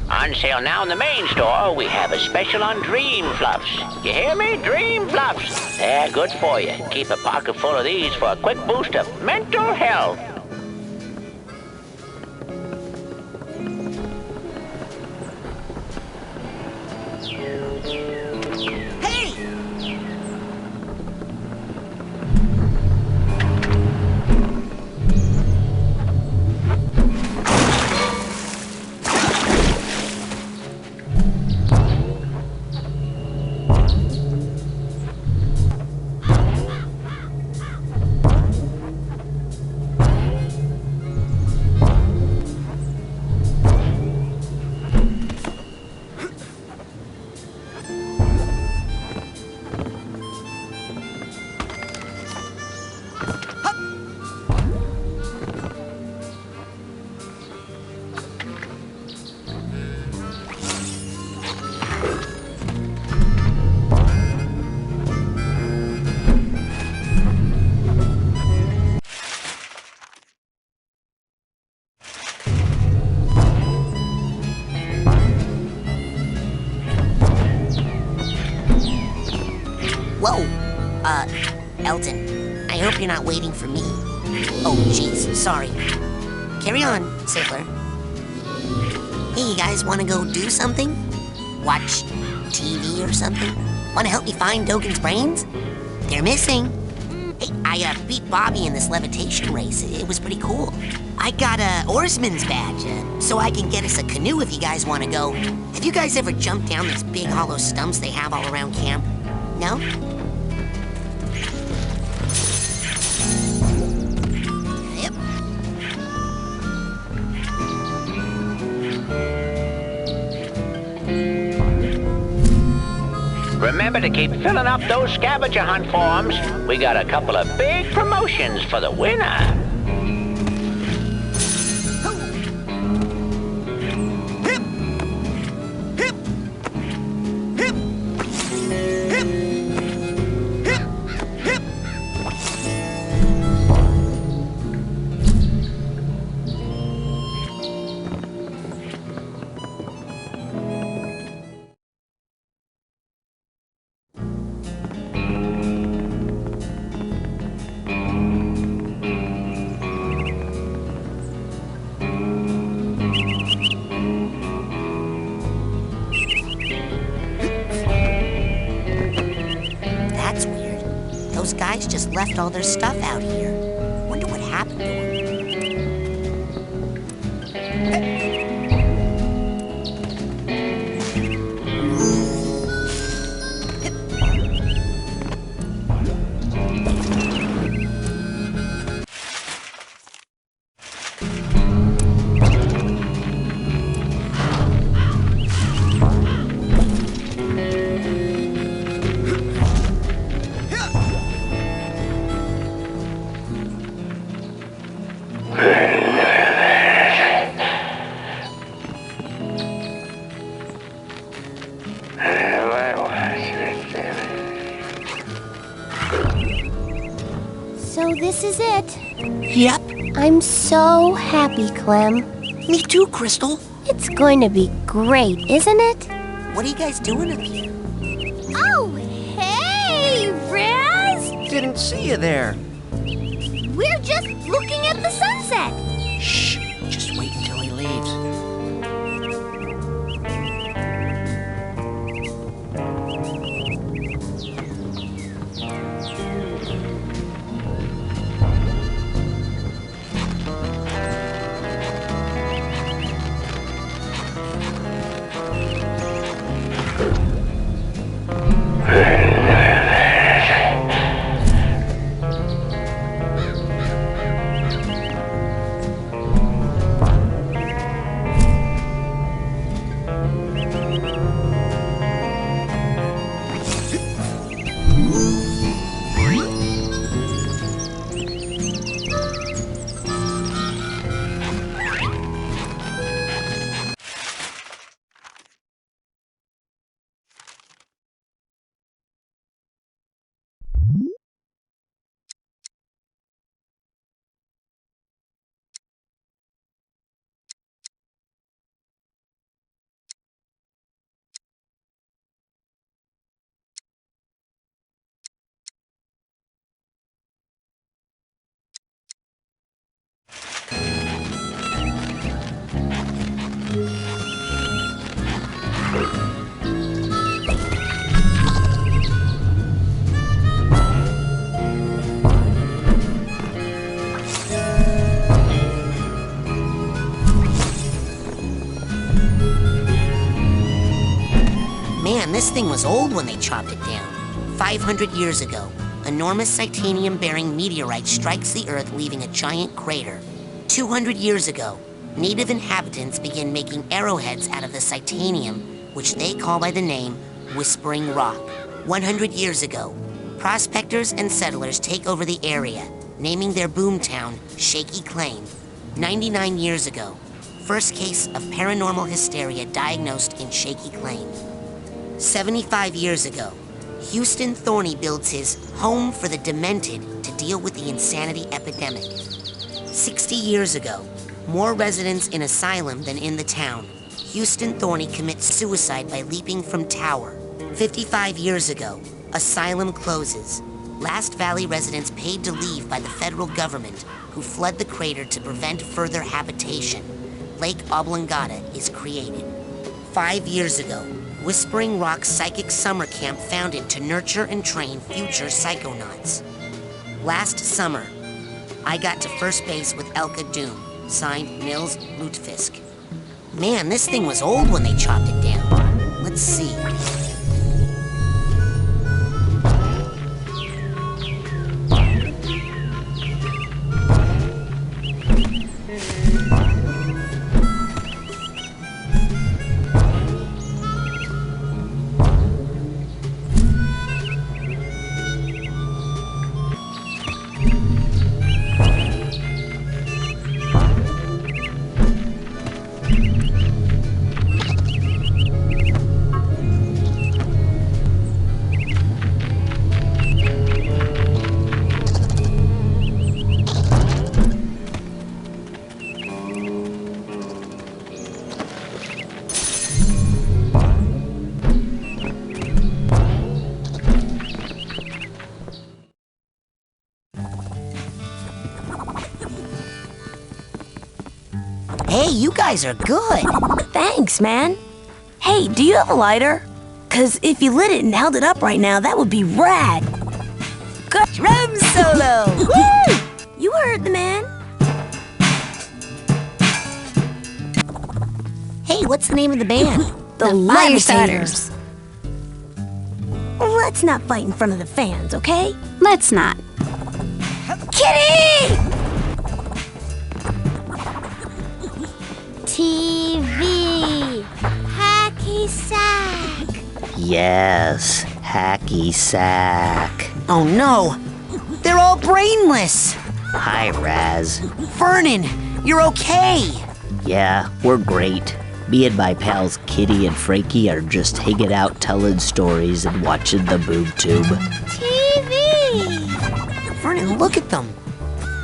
On sale now in the main store, we have a special on Dream Fluffs. You hear me? Dream Fluffs. They're good for you. Keep a pocket full of these for a quick boost of mental health. Elton, I hope you're not waiting for me. Oh, jeez, sorry. Carry on, Sailor. Hey, you guys want to go do something? Watch TV or something? Want to help me find Dogen's brains? They're missing. Hey, I beat Bobby in this levitation race. It was pretty cool. I got a oarsman's badge, so I can get us a canoe if you guys want to go. Have you guys ever jumped down these big hollow stumps they have all around camp? No? Remember to keep filling up those scavenger hunt forms. We got a couple of big promotions for the winner. Guys just left all their stuff out here. Wonder what happened to them. So this is it. Yep. I'm so happy, Clem. Me too, Crystal. It's going to be great, isn't it? What are you guys doing up here? Oh, hey, Raz! Didn't see you there. We're just looking at the sunset. Shh, just wait until he leaves. this thing was old when they chopped it down. 500 years ago, enormous titanium-bearing meteorite strikes the Earth, leaving a giant crater. 200 years ago, native inhabitants began making arrowheads out of the titanium, which they call by the name Whispering Rock. 100 years ago, prospectors and settlers take over the area, naming their boomtown Shaky Claim. 99 years ago, first case of paranormal hysteria diagnosed in Shaky Claim. 75 years ago, Houston Thorny builds his Home for the Demented to deal with the insanity epidemic. 60 years ago, more residents in asylum than in the town. Houston Thorny commits suicide by leaping from tower. 55 years ago, asylum closes. Last Valley residents paid to leave by the federal government, who fled the crater to prevent further habitation. Lake Oblongata is created. 5 years ago, Whispering Rock Psychic Summer Camp founded to nurture and train future psychonauts. Last summer, I got to first base with Elka Doom, signed Nils Lutefisk. Man, this thing was old when they chopped it down. Let's see. Hey, you guys are good. Thanks, man. Hey, do you have a lighter? 'Cause if you lit it and held it up right now, that would be rad. Good drum solo! Woo! You heard the man. Hey, what's the name of the band? The Levitators. Let's not fight in front of the fans, okay? Let's not. Kitty! TV. Hacky sack. Yes, hacky sack. Oh no, they're all brainless. Hi, Raz. Vernon, you're okay. Yeah, we're great. Me and my pals Kitty and Frankie are just hanging out telling stories and watching the boob tube. TV. Vernon, look at them.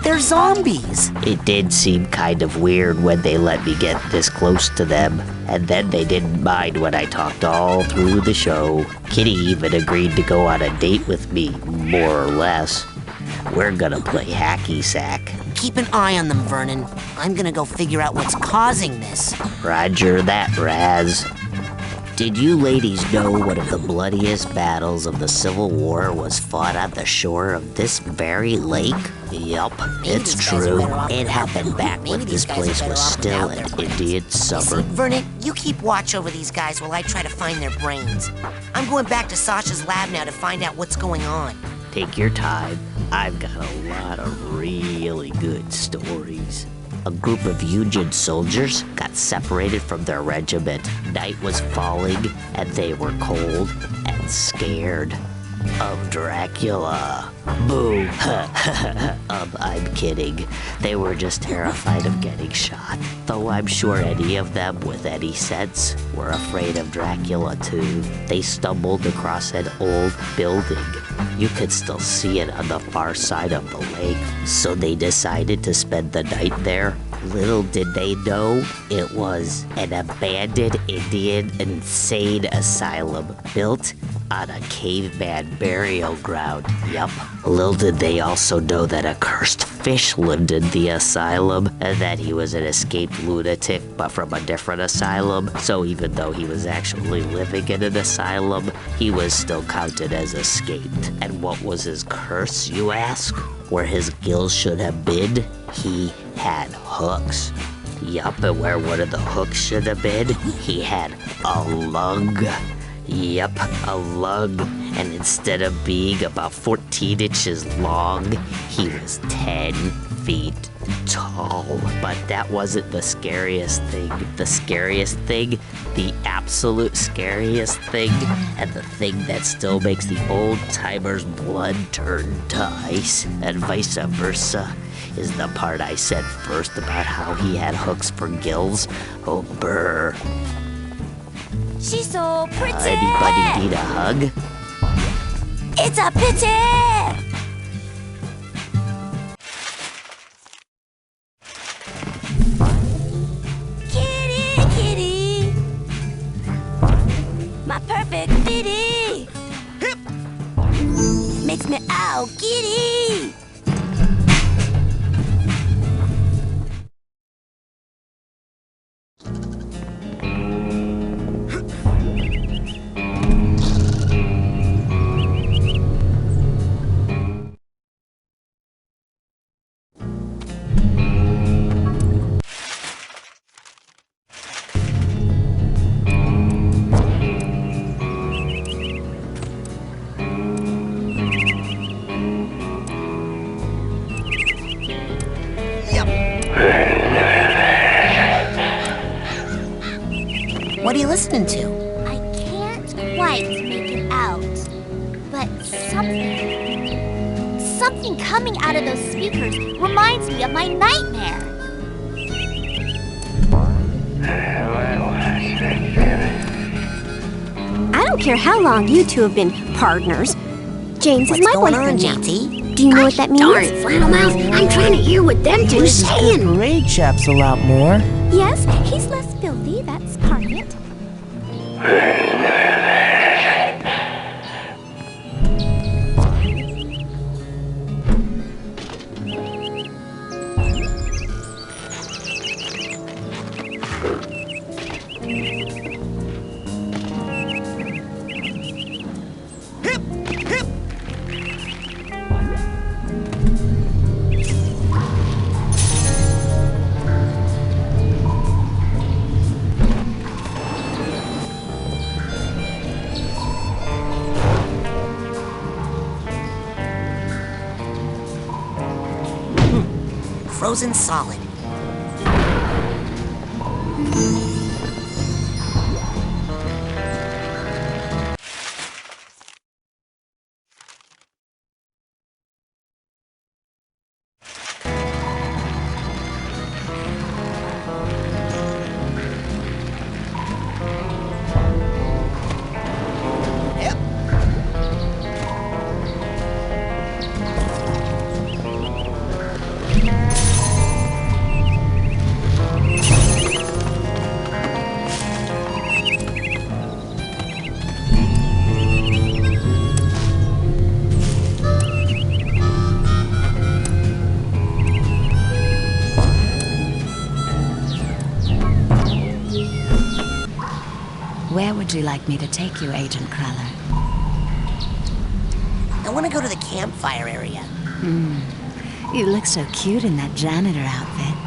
They're zombies. It did seem kind of weird when they let me get this close to them, and then they didn't mind when I talked all through the show. Kitty even agreed to go on a date with me, more or less. We're gonna play hacky sack. Keep an eye on them, Vernon. I'm gonna go figure out what's causing this. Roger that, Raz. Did you ladies know one of the bloodiest battles of the Civil War was fought on the shore of this very lake? Yup, it's true. It happened back when this place was still an Indian suburb. Vernon, you keep watch over these guys while I try to find their brains. I'm going back to Sasha's lab now to find out what's going on. Take your time. I've got a lot of really good stories. A group of Union soldiers got separated from their regiment. Night was falling, and they were cold and scared of Dracula. Boo. I'm kidding. They were just terrified of getting shot. Though I'm sure any of them with any sense were afraid of Dracula too. They stumbled across an old building. You could still see it on the far side of the lake, so they decided to spend the night there. Little did they know, it was an abandoned Indian insane asylum built on a caveman burial ground. Yup. Little did they also know that a cursed fish lived in the asylum, and that he was an escaped lunatic, but from a different asylum. So even though he was actually living in an asylum, he was still counted as escaped. And what was his curse, you ask? Where his gills should have been, he had hooks. Yup, and where one of the hooks should have been, he had a lung. Yep, a lug. And instead of being about 14 inches long, he was 10 feet tall. But that wasn't the scariest thing. The scariest thing, the absolute scariest thing, and the thing that still makes the old-timers' blood turn to ice, and vice versa, is the part I said first about how he had hooks for gills. Oh, brr. She's so pretty. Anybody need a hug? It's a pity. Kitty, kitty. My perfect kitty. Hip. Makes me ow giddy. What are you listening to? I can't quite make it out, but something coming out of those speakers reminds me of my nightmare. I don't care how long you two have been partners. James What's is my going on, boyfriend now. JT? Do you know what that means? Darn it, Flannelmouth. I'm trying to hear what them two This saying. parade chap's a lot more. Yes, he's less filthy, that's part of it. Hip, hip. Frozen solid. Where would you like me to take you, Agent Cruller? I want to go to the campfire area. You look so cute in that janitor outfit.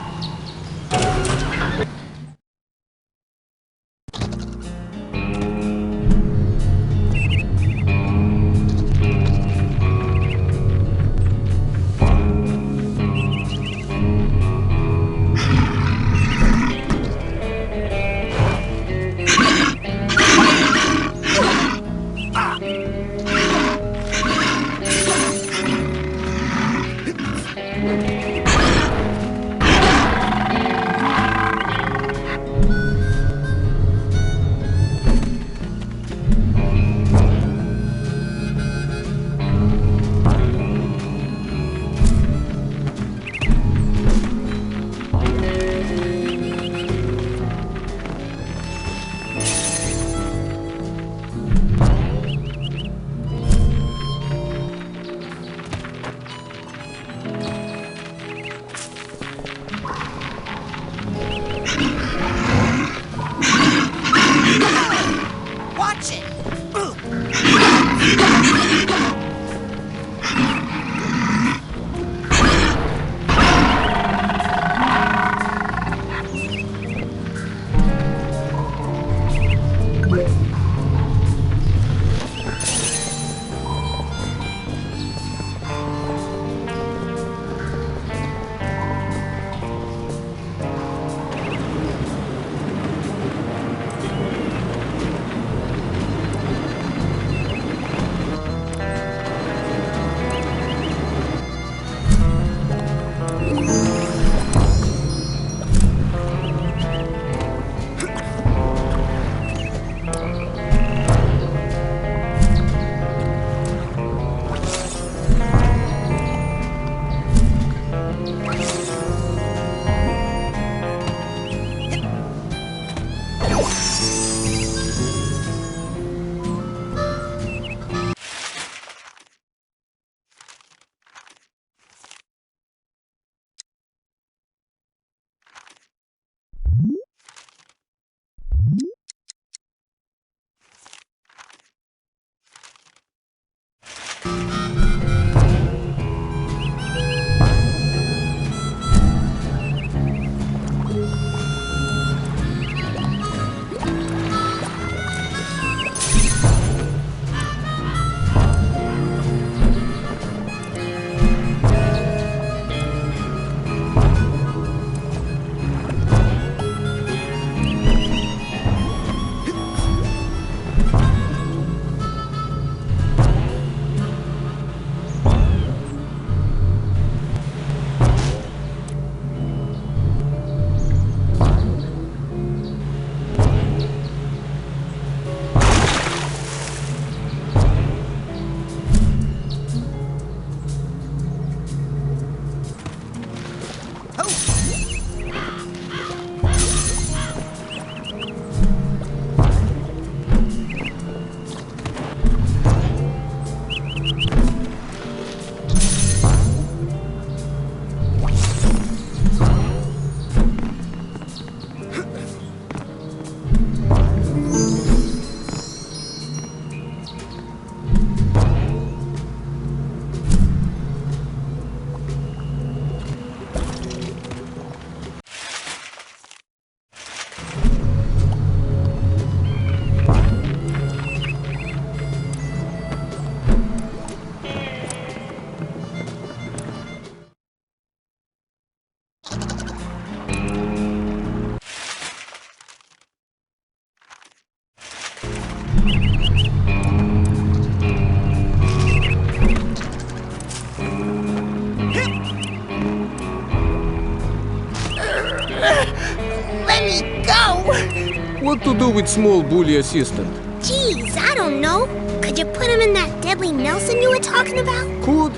What to do with small bully assistant? Jeez, I don't know. Could you put him in that deadly Nelson you were talking about? Could.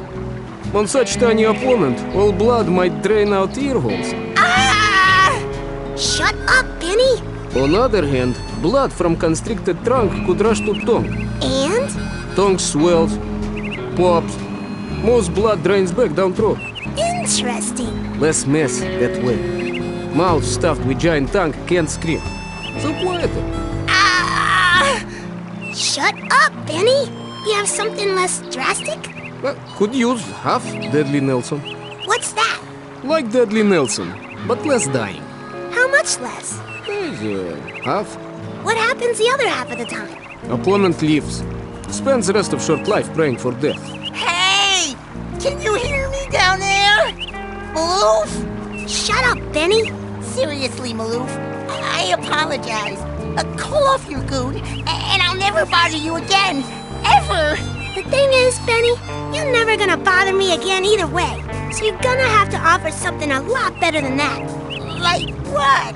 On such tiny opponent, all blood might drain out ear holes. Ah! Shut up, Benny. On other hand, blood from constricted trunk could rush to tongue. And? Tongue swells, pops. Most blood drains back down throat. Interesting. Less mess that way. Mouth stuffed with giant tongue can't scream. So quieter. Ah! Shut up, Benny. You have something less drastic? Could use half Deadly Nelson. What's that? Like Deadly Nelson, but less dying. How much less? Half. What happens the other half of the time? Opponent leaves. Spends the rest of short life praying for death. Hey! Can you hear me down there? Maloof? Shut up, Benny. Seriously, Maloof, I apologize. Call off your goon, and I'll never bother you again. Ever! The thing is, Benny, you're never gonna bother me again either way. So you're gonna have to offer something a lot better than that. Like what?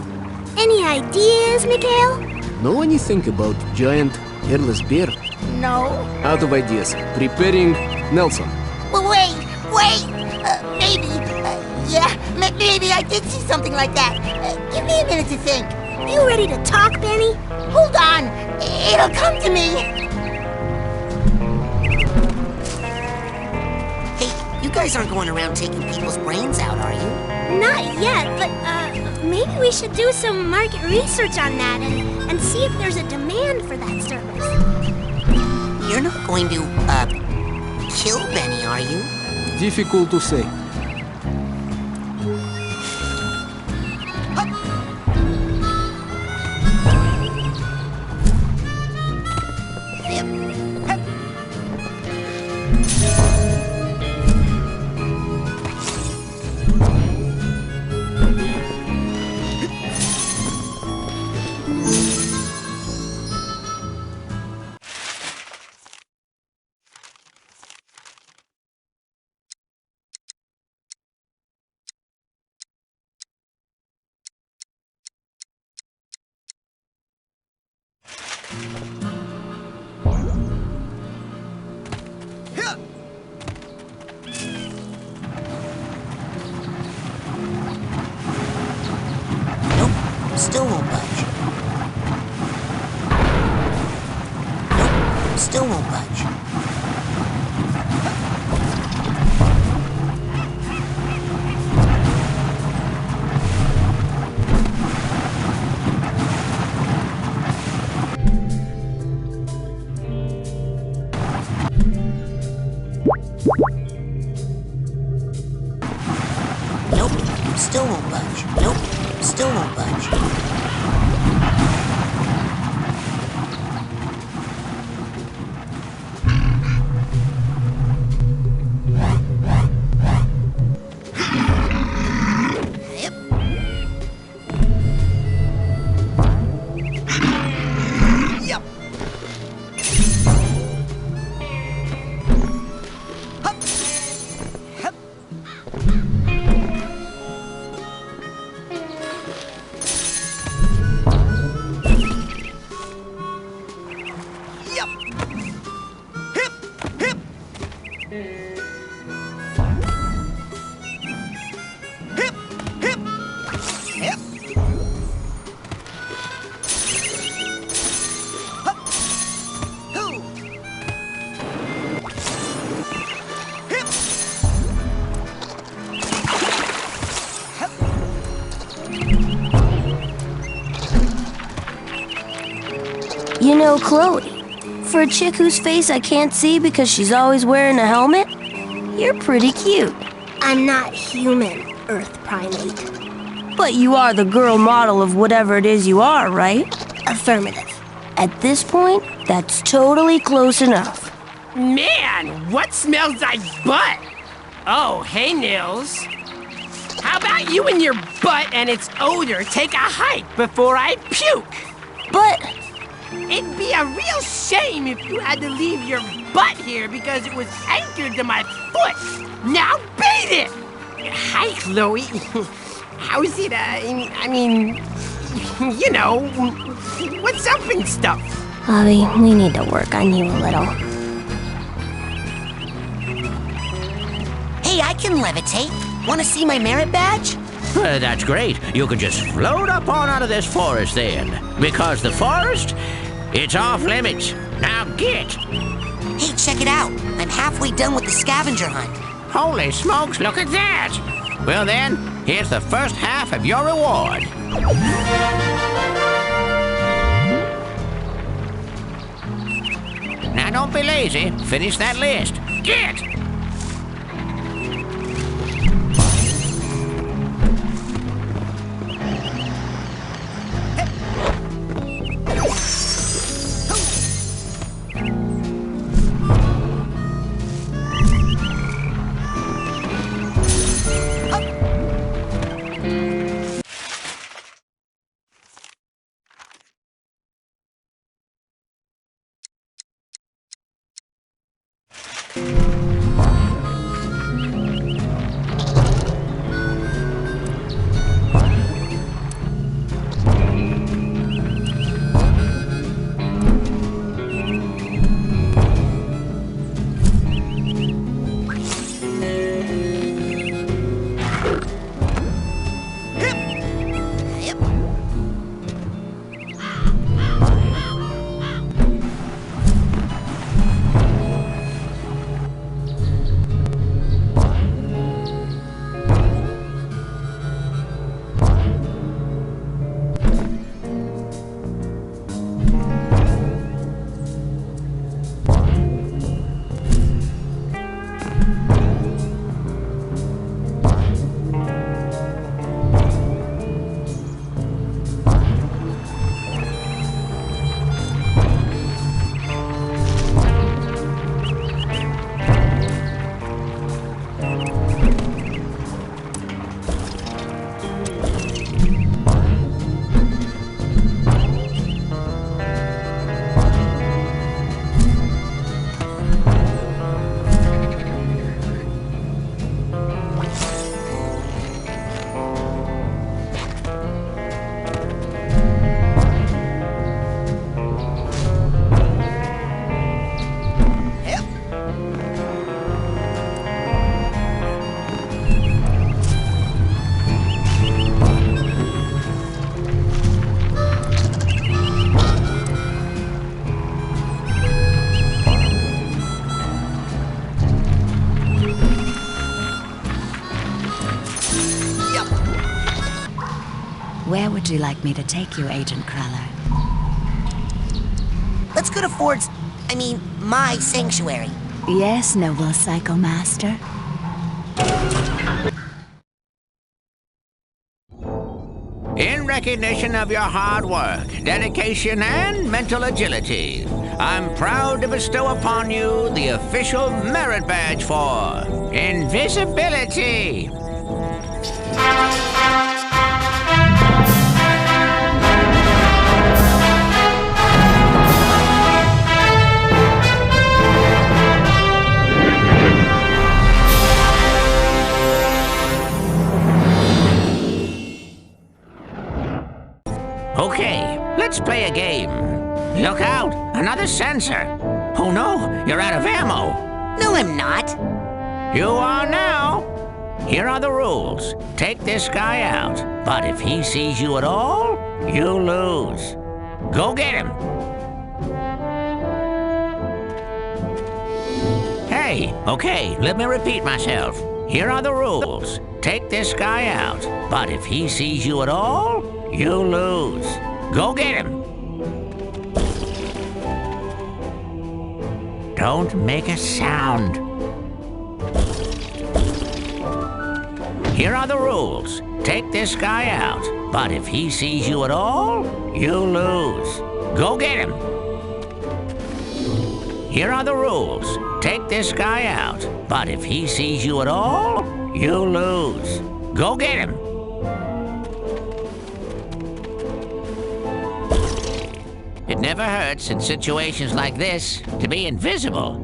Any ideas, Mikhail? Know anything about giant hairless bear? No. Out of ideas. Preparing Nelson. Well, wait. Maybe. Maybe I did see something like that. Give me a minute to think. You ready to talk, Benny? Hold on. It'll come to me. Hey, you guys aren't going around taking people's brains out, are you? Not yet, but maybe we should do some market research on that and see if there's a demand for that service. You're not going to, kill Benny, are you? Difficult to say. still won't budge. Nope, still won't budge. Nope, still won't budge. Nope, still won't budge. Yep. Yep. Hup. Hup. Yep. Hip, hip. Hip, hip. Hip. Hup. Hoo. Hip. Hup. You know, Chloe, for a chick whose face I can't see because she's always wearing a helmet, you're pretty cute. I'm not human, Earth primate. But you are the girl model of whatever it is you are, right? Affirmative. At this point, that's totally close enough. Man, what smells like butt? Oh, hey, Nils. How about you and your butt and its odor take a hike before I puke? But It'd be a real shame if you had to leave your butt here because it was anchored to my foot. Now beat it! Hi, Chloe. How's it, I mean, you know, what's up and stuff? Bobby, we need to work on you a little. Hey, I can levitate. Want to see my merit badge? That's great. You could just float up on out of this forest then. Because the forest, it's off limits. Now get! Hey, check it out. I'm halfway done with the scavenger hunt. Holy smokes, look at that! Well then, here's the first half of your reward. Now don't be lazy. Finish that list. Get! Where would you like me to take you, Agent Cruller? Let's go to my sanctuary. Yes, noble Psycho Master. In recognition of your hard work, dedication, and mental agility, I'm proud to bestow upon you the official merit badge for invisibility. Okay, let's play a game. Look out, another sensor. Oh no, you're out of ammo. No, I'm not. You are now. Here are the rules. Take this guy out, but if he sees you at all, you lose. Go get him. Hey, okay, let me repeat myself. Here are the rules. Take this guy out, but if he sees you at all, you lose. Go get him. Don't make a sound. Here are the rules. Take this guy out, but if he sees you at all, you lose. Go get him. Here are the rules. Take this guy out, but if he sees you at all, you lose. Go get him. It never hurts in situations like this to be invisible.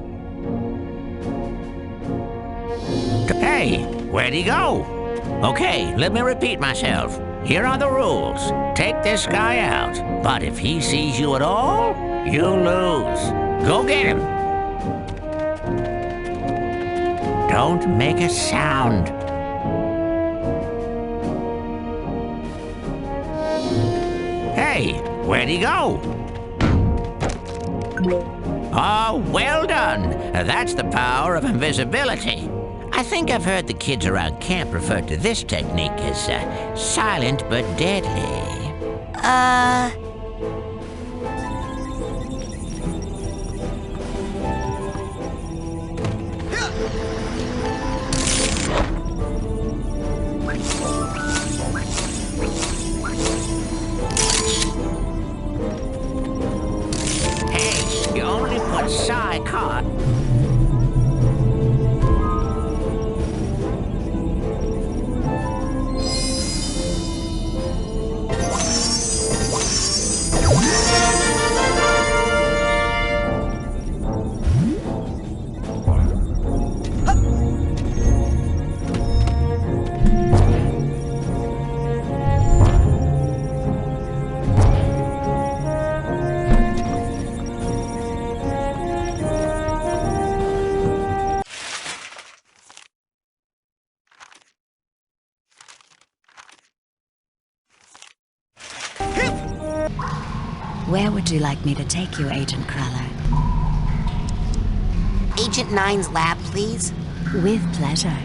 Hey, where'd he go? Okay, let me repeat myself. Here are the rules. Take this guy out, but if he sees you at all, you lose. Go get him. Don't make a sound. Hey, where'd he go? Oh, well done. That's the power of invisibility. I think I've heard the kids around camp refer to this technique as silent but deadly. Hey, you only put Psychonauts. Where would you like me to take you, Agent Cruller? Agent Nein's lab, please. With pleasure.